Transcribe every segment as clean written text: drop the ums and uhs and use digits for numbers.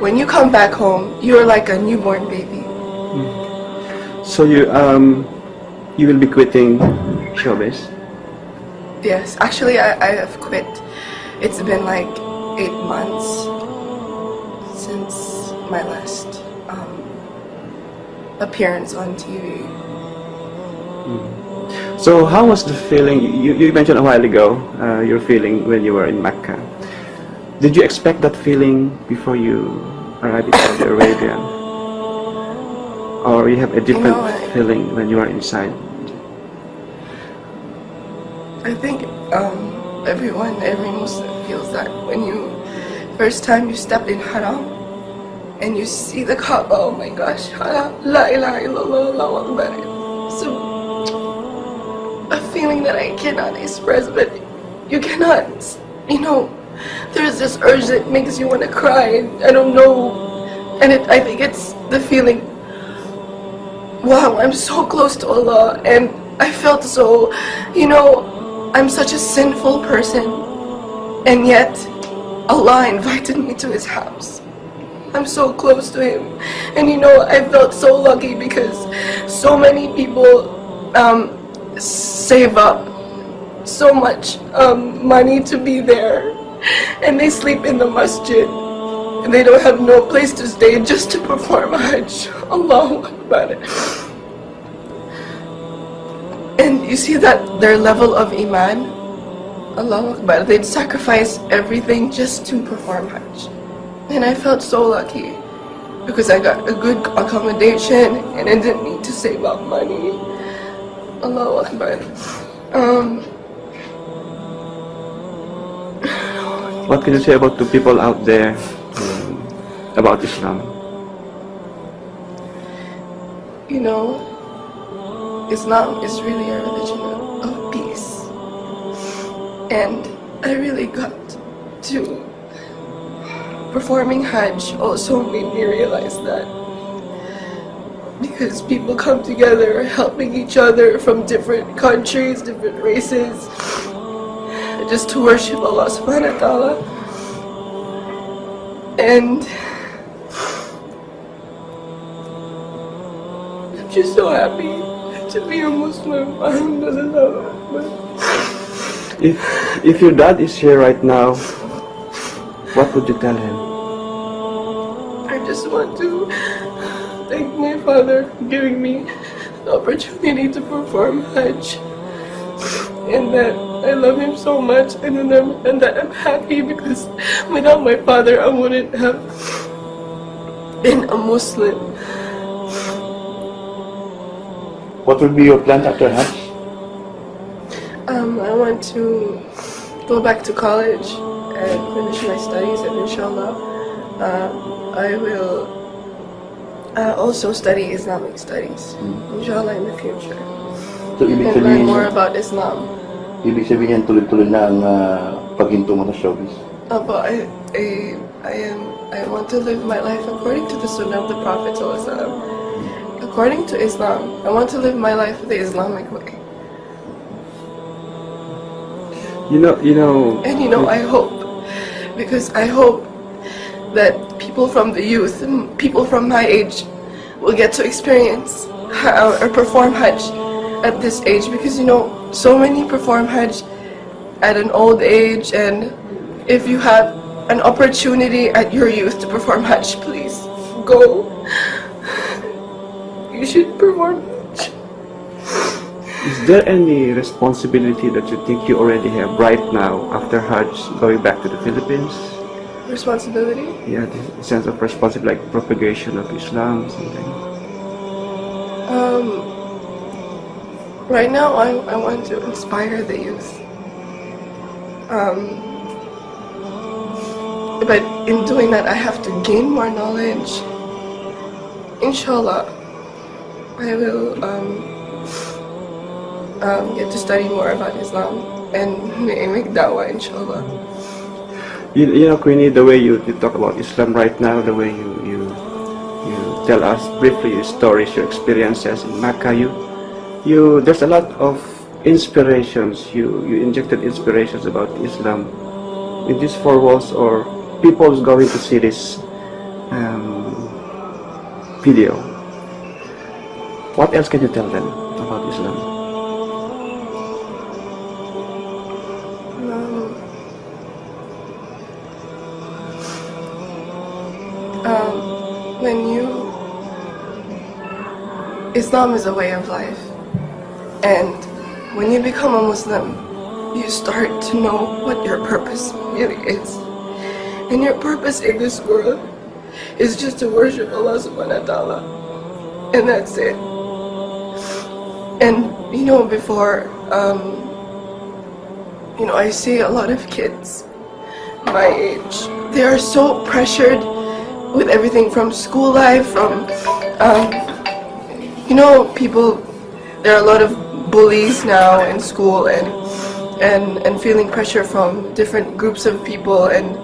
when you come back home, you're like a newborn baby. So you will be quitting showbiz? Yes, actually I have quit. It's been like 8 months since my last appearance on TV. So how was the feeling, you mentioned a while ago, your feeling when you were in Mecca. Did you expect that feeling before you arrived in Saudi Arabia? Or you have a different feeling when you are inside? I think every Muslim feels that when first time you step in Haram and you see the Kaaba, oh my gosh, La ilaha illallah, Allahu Akbar. So a feeling that I cannot express, but you cannot, there's this urge that makes you want to cry, and I don't know, and I think it's the feeling, wow, I'm so close to Allah, and I felt so, I'm such a sinful person, and yet Allah invited me to His house. I'm so close to Him, and I felt so lucky because so many people save up so much money to be there, and they sleep in the masjid, and they don't have no place to stay just to perform Hajj. Allahu Akbar. And you see that their level of Iman, Allahu Akbar, they'd sacrifice everything just to perform Hajj. And I felt so lucky because I got a good accommodation and I didn't need to save up money. Allahu Akbar. What can you say about the people out there about Islam? Islam is really a religion of peace. And I really got to performing Hajj also made me realize that. Because people come together helping each other from different countries, different races, just to worship Allah subhanahu wa ta'ala. And I'm just so happy to be a Muslim. Alhamdulillah. If your dad is here right now, what would you tell him? I just want to thank my father for giving me the opportunity to perform Hajj, and that I love him so much, and that I'm happy because without my father I wouldn't have been a Muslim. What will be your plan after Hajj? I want to go back to college and finish my studies, and inshallah I will also study Islamic studies, inshallah, in the future, So, ibig and learn sabihin, more about Islam. ibig sabihin tuloy-tuloy na ang paghinto mo sa showbiz. But I want to live my life according to the Sunnah of the Prophet ﷺ. According to Islam, I want to live my life the Islamic way. And I hope, because I hope that people from the youth, and people from my age, will get to experience or perform Hajj at this age, because so many perform Hajj at an old age, and if you have an opportunity at your youth to perform Hajj, please go. You should perform Hajj. is there any responsibility that you think you already have right now after Hajj, going back to the Philippines? Responsibility? Yeah, the sense of responsibility, like propagation of Islam, something. Right now, I want to inspire the youth. But in doing that, I have to gain more knowledge. Inshallah, I will get to study more about Islam and make da'wah, inshallah. Queenie, the way you talk about Islam right now, the way you tell us briefly your stories, your experiences in Mecca, there's a lot of inspirations. You injected inspirations about Islam in these four walls, or people's going to see this video. What else can you tell them about Islam? Islam is a way of life, and when you become a Muslim, you start to know what your purpose really is. And your purpose in this world is just to worship Allah subhanahu wa ta'ala, and that's it. And you know, before I see a lot of kids my age, they are so pressured with everything from school life, from people, there are a lot of bullies now in school, and feeling pressure from different groups of people, and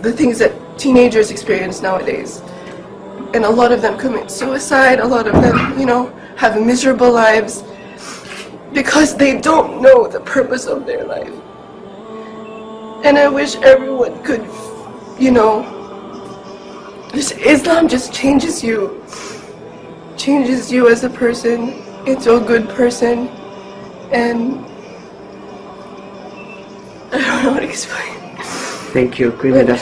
the things that teenagers experience nowadays. And a lot of them commit suicide, a lot of them have miserable lives because they don't know the purpose of their life. And I wish everyone could, Islam just changes you as a person into a good person, and I don't know how to explain. Thank you, Queen.